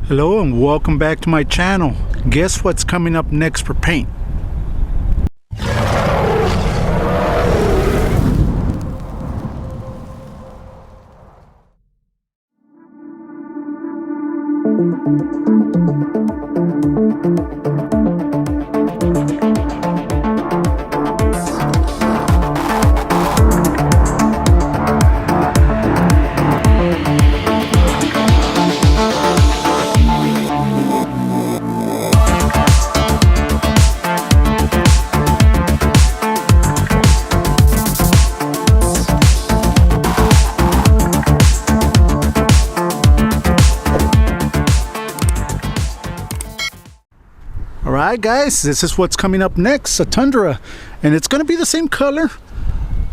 Hello and welcome back to my channel. Guess what's coming up next for paint? Alright guys, this is what's coming up next, a Tundra, and it's going to be the same color,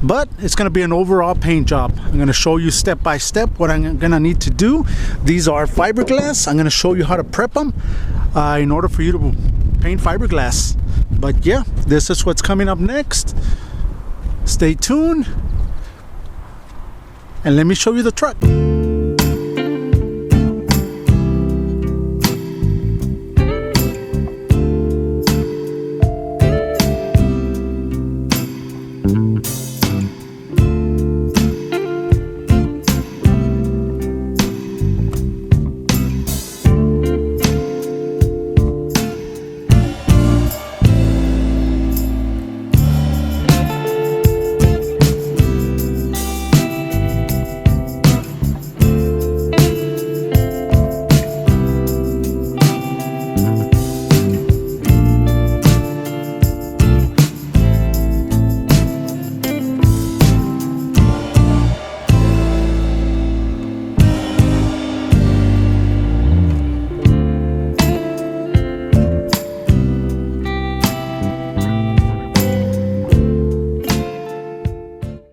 but it's going to be an overall paint job. I'm going to show you step by step what I'm going to need to do. These are fiberglass. I'm going to show you how to prep them in order for you to paint fiberglass. But yeah, this is what's coming up next. Stay tuned and let me show you the truck.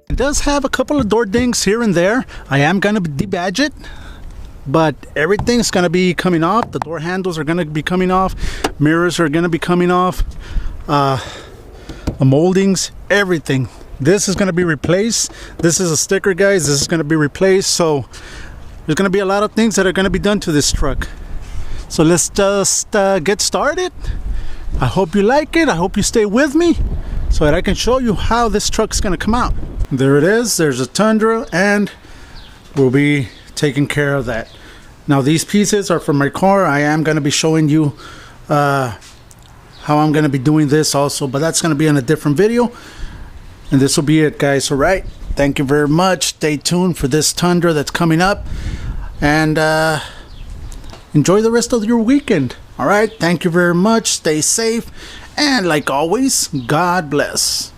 It does have a couple of door dings here and there. I am going to debadge it, but everything's going to be coming off. The door handles are going to be coming off. Mirrors are going to be coming off. The moldings, everything. This is going to be replaced. This is a sticker, guys. This is going to be replaced. So there's going to be a lot of things that are going to be done to this truck. So let's just get started. I hope you like it. I hope you stay with me so that I can show you how this truck's going to come out. There it is. There's a Tundra, and we'll be taking care of that. Now these pieces are from my car. I am going to be showing you how I'm going to be doing this also, but that's going to be in a different video. And this will be it, guys. All right, thank you very much. Stay tuned for this Tundra that's coming up, and enjoy the rest of your weekend. All right, thank you very much. Stay safe, and like always, God bless.